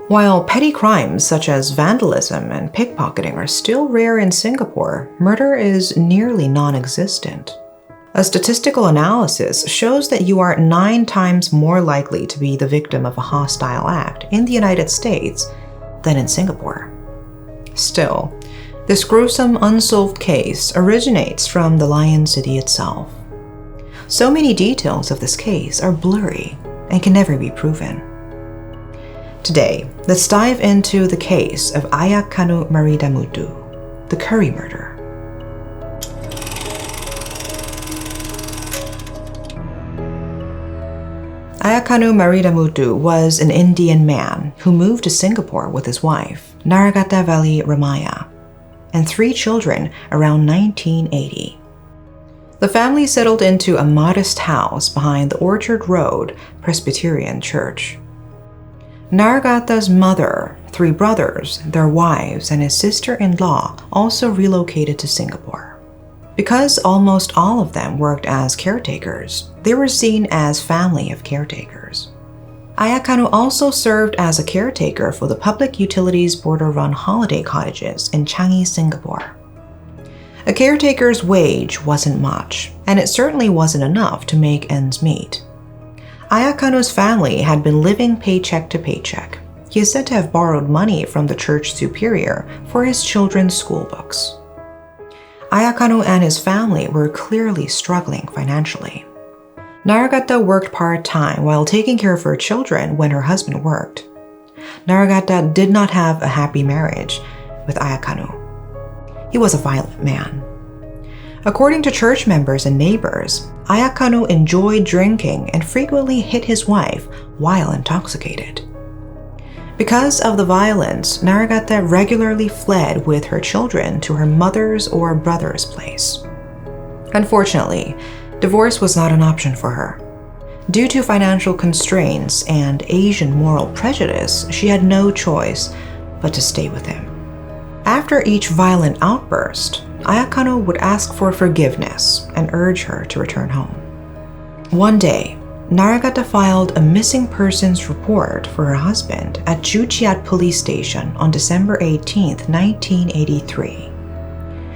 While petty crimes such as vandalism and pickpocketing are still rare in Singapore, murder is nearly non-existent. A statistical analysis shows that you are 9 times more likely to be the victim of a hostile act in the United States than in Singapore. Still, this gruesome unsolved case originates from the Lion City itself. So many details of this case are blurry and can never be proven. Today, let's dive into the case of Ayakannu Maridamutu, the Curry murder. Ayakannu Maridamutu was an Indian man who moved to Singapore with his wife, Narragatta Valley Ramaya, and 3 children around 1980. The family settled into a modest house behind the Orchard Road Presbyterian Church. Narragatta's mother, 3 brothers, their wives, and his sister-in-law also relocated to Singapore. Because almost all of them worked as caretakers, they were seen as family of caretakers. Ayakannu also served as a caretaker for the Public Utilities Board-run holiday cottages in Changi, Singapore. A caretaker's wage wasn't much, and it certainly wasn't enough to make ends meet. Ayakannu's family had been living paycheck to paycheck. He is said to have borrowed money from the church superior for his children's school books. Ayakannu and his family were clearly struggling financially. Narragatta worked part-time while taking care of her children when her husband worked. Narragatta did not have a happy marriage with Ayakannu. He was a violent man. According to church members and neighbors, Ayakannu enjoyed drinking and frequently hit his wife while intoxicated. Because of the violence, Narragatta regularly fled with her children to her mother's or brother's place. Unfortunately, divorce was not an option for her. Due to financial constraints and Asian moral prejudice, she had no choice but to stay with him. After each violent outburst, Ayakannu would ask for forgiveness and urge her to return home. One day, Narragatta filed a missing persons report for her husband at Juchiat Police Station on December 18, 1983.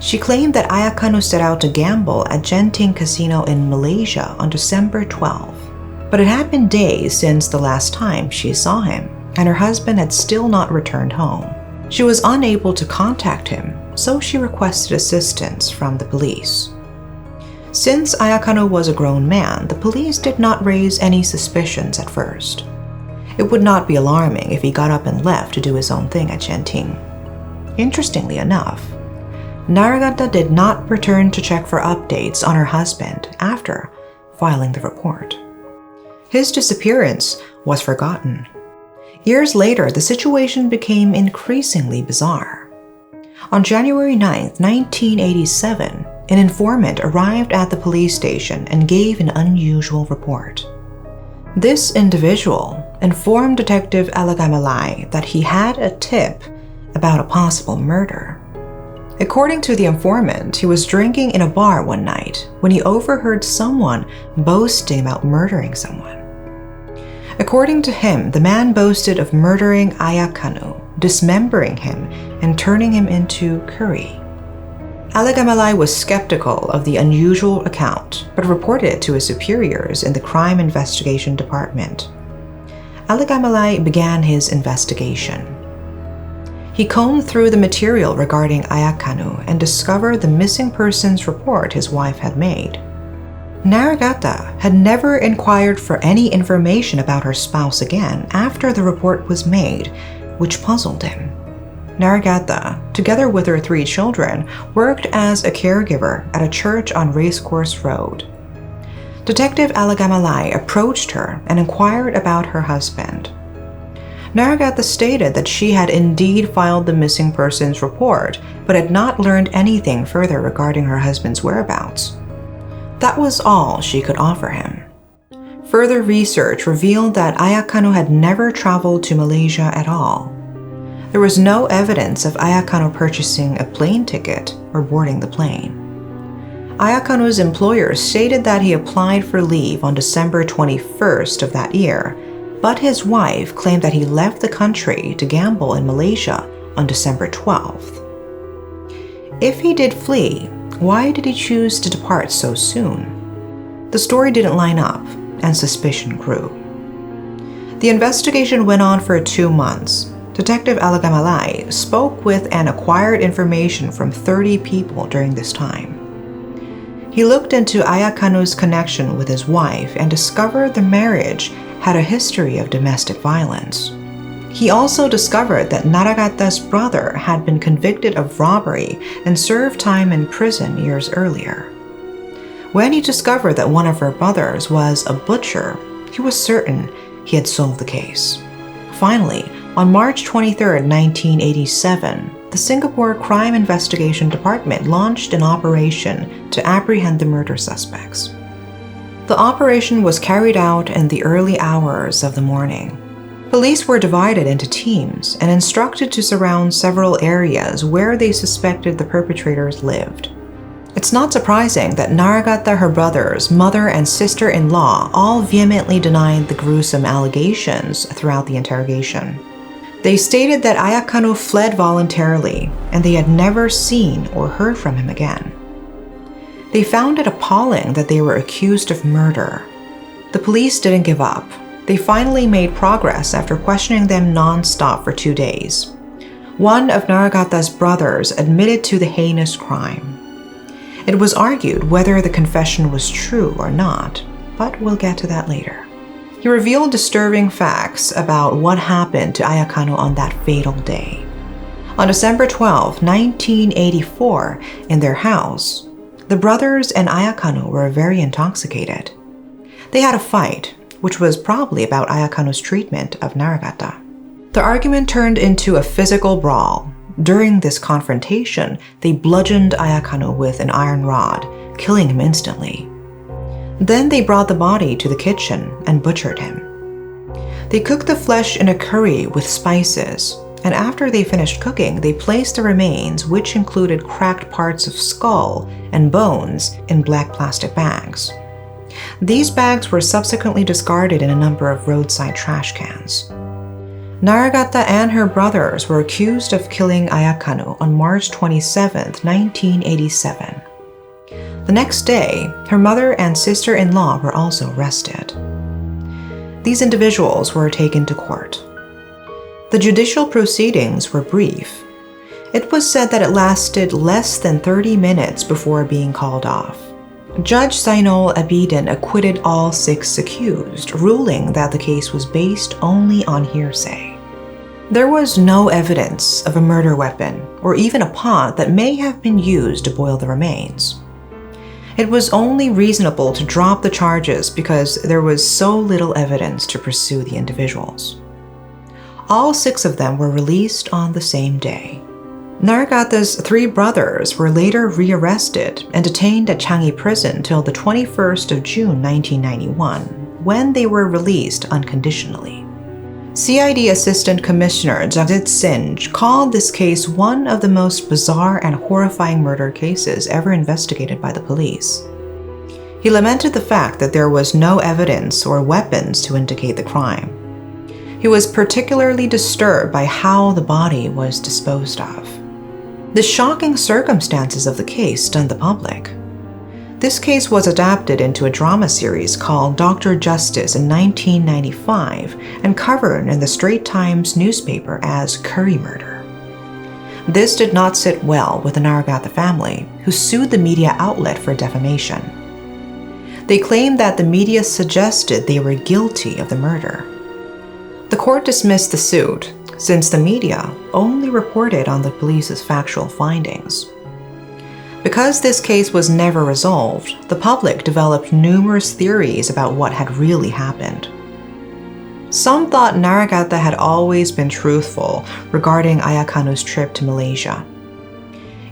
She claimed that Ayakannu set out to gamble at Genting Casino in Malaysia on December 12, but it had been days since the last time she saw him, and her husband had still not returned home. She was unable to contact him, so she requested assistance from the police. Since Ayakannu was a grown man, the police did not raise any suspicions at first. It would not be alarming if he got up and left to do his own thing at Genting. Interestingly enough, Narragatta did not return to check for updates on her husband after filing the report. His disappearance was forgotten. Years later, the situation became increasingly bizarre. On January 9, 1987, an informant arrived at the police station and gave an unusual report. This individual informed Detective Alagamalai that he had a tip about a possible murder. According to the informant, he was drinking in a bar one night when he overheard someone boasting about murdering someone. According to him, the man boasted of murdering Ayakannu, dismembering him, and turning him into curry. Alagamalai was skeptical of the unusual account, but reported it to his superiors in the Crime Investigation Department. Alagamalai began his investigation. He combed through the material regarding Ayakannu and discovered the missing persons report his wife had made. Narragatta had never inquired for any information about her spouse again after the report was made, which puzzled him. Narragatta, together with her 3 children, worked as a caregiver at a church on Racecourse Road. Detective Alagamalai approached her and inquired about her husband. Narragatta stated that she had indeed filed the missing persons report, but had not learned anything further regarding her husband's whereabouts. That was all she could offer him. Further research revealed that Ayakannu had never traveled to Malaysia at all. There was no evidence of Ayakannu purchasing a plane ticket or boarding the plane. Ayakannu's employer stated that he applied for leave on December 21st of that year, but his wife claimed that he left the country to gamble in Malaysia on December 12th. If he did flee, why did he choose to depart so soon? The story didn't line up, and suspicion grew. The investigation went on for 2 months. Detective Alagamalai spoke with and acquired information from 30 people during this time. He looked into Ayakannu's connection with his wife and discovered the marriage had a history of domestic violence. He also discovered that Naragata's brother had been convicted of robbery and served time in prison years earlier. When he discovered that one of her brothers was a butcher, he was certain he had solved the case. Finally, on March 23, 1987, the Singapore Crime Investigation Department launched an operation to apprehend the murder suspects. The operation was carried out in the early hours of the morning. Police were divided into teams and instructed to surround several areas where they suspected the perpetrators lived. It's not surprising that Naragata, her brothers, mother, and sister-in-law all vehemently denied the gruesome allegations throughout the interrogation. They stated that Ayakannu fled voluntarily and they had never seen or heard from him again. They found it appalling that they were accused of murder. The police didn't give up. They finally made progress after questioning them non-stop for 2 days. One of Naragata's brothers admitted to the heinous crime. It was argued whether the confession was true or not, but we'll get to that later. He revealed disturbing facts about what happened to Ayakannu on that fatal day. On December 12, 1984, in their house, the brothers and Ayakannu were very intoxicated. They had a fight, which was probably about Ayakannu's treatment of Naragata. The argument turned into a physical brawl. During this confrontation, they bludgeoned Ayakannu with an iron rod, killing him instantly. Then they brought the body to the kitchen and butchered him. They cooked the flesh in a curry with spices, and after they finished cooking, they placed the remains, which included cracked parts of skull and bones, in black plastic bags. These bags were subsequently discarded in a number of roadside trash cans. Naragata and her brothers were accused of killing Ayakannu on March 27, 1987. The next day, her mother and sister-in-law were also arrested. These individuals were taken to court. The judicial proceedings were brief. It was said that it lasted less than 30 minutes before being called off. Judge Zainul Abidin acquitted all 6 accused, ruling that the case was based only on hearsay. There was no evidence of a murder weapon or even a pot that may have been used to boil the remains. It was only reasonable to drop the charges because there was so little evidence to pursue the individuals. All 6 of them were released on the same day. Naragata's 3 brothers were later rearrested and detained at Changi Prison till the 21st of June 1991, when they were released unconditionally. CID Assistant Commissioner Jagdit Singh called this case one of the most bizarre and horrifying murder cases ever investigated by the police. He lamented the fact that there was no evidence or weapons to indicate the crime. He was particularly disturbed by how the body was disposed of. The shocking circumstances of the case stunned the public. This case was adapted into a drama series called Dr. Justice in 1995 and covered in the Straits Times newspaper as Curry Murder. This did not sit well with the Naragata family, who sued the media outlet for defamation. They claimed that the media suggested they were guilty of the murder. The court dismissed the suit, since the media only reported on the police's factual findings. Because this case was never resolved, the public developed numerous theories about what had really happened. Some thought Naragata had always been truthful regarding Ayakannu's trip to Malaysia.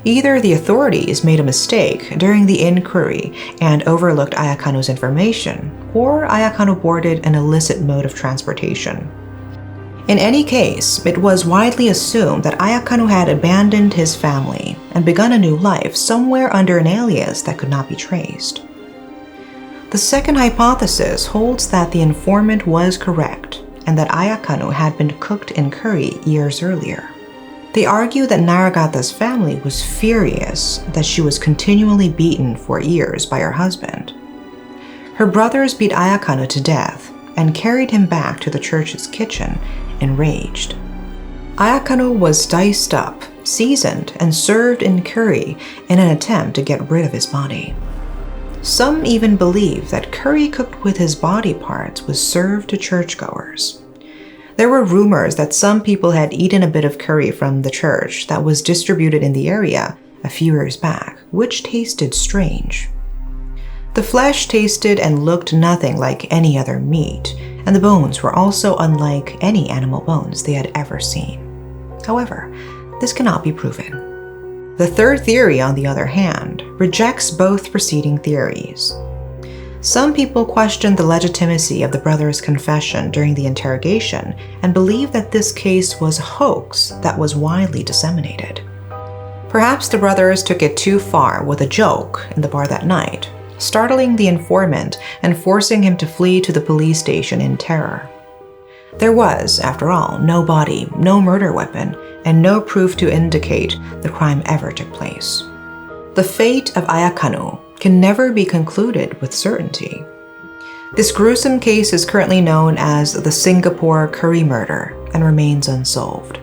Either the authorities made a mistake during the inquiry and overlooked Ayakannu's information, or Ayakannu boarded an illicit mode of transportation. In any case, it was widely assumed that Ayakannu had abandoned his family and begun a new life somewhere under an alias that could not be traced. The second hypothesis holds that the informant was correct, and that Ayakannu had been cooked in curry years earlier. They argue that Naragatta's family was furious that she was continually beaten for years by her husband. Her brothers beat Ayakannu to death and carried him back to the church's kitchen, enraged. Ayakannu was diced up, seasoned, and served in curry in an attempt to get rid of his body. Some even believe that curry cooked with his body parts was served to churchgoers. There were rumors that some people had eaten a bit of curry from the church that was distributed in the area a few years back, which tasted strange. The flesh tasted and looked nothing like any other meat, and the bones were also unlike any animal bones they had ever seen. However, this cannot be proven. The third theory, on the other hand, rejects both preceding theories. Some people question the legitimacy of the brothers' confession during the interrogation and believe that this case was a hoax that was widely disseminated. Perhaps the brothers took it too far with a joke in the bar that night, startling the informant and forcing him to flee to the police station in terror. There was, after all, no body, no murder weapon, and no proof to indicate the crime ever took place. The fate of Ayakannu can never be concluded with certainty. This gruesome case is currently known as the Singapore curry murder and remains unsolved.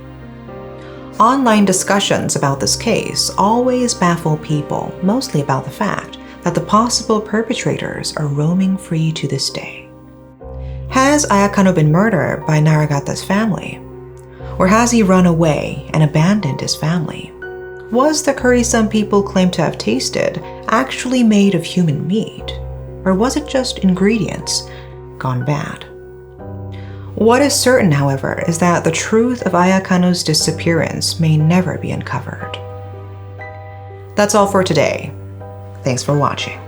Online discussions about this case always baffle people, mostly about the fact that the possible perpetrators are roaming free to this day. Has Ayakannu been murdered by Naragatta's family? Or has he run away and abandoned his family? Was the curry some people claim to have tasted actually made of human meat? Or was it just ingredients gone bad? What is certain, however, is that the truth of Ayakannu's disappearance may never be uncovered. That's all for today. Thanks for watching.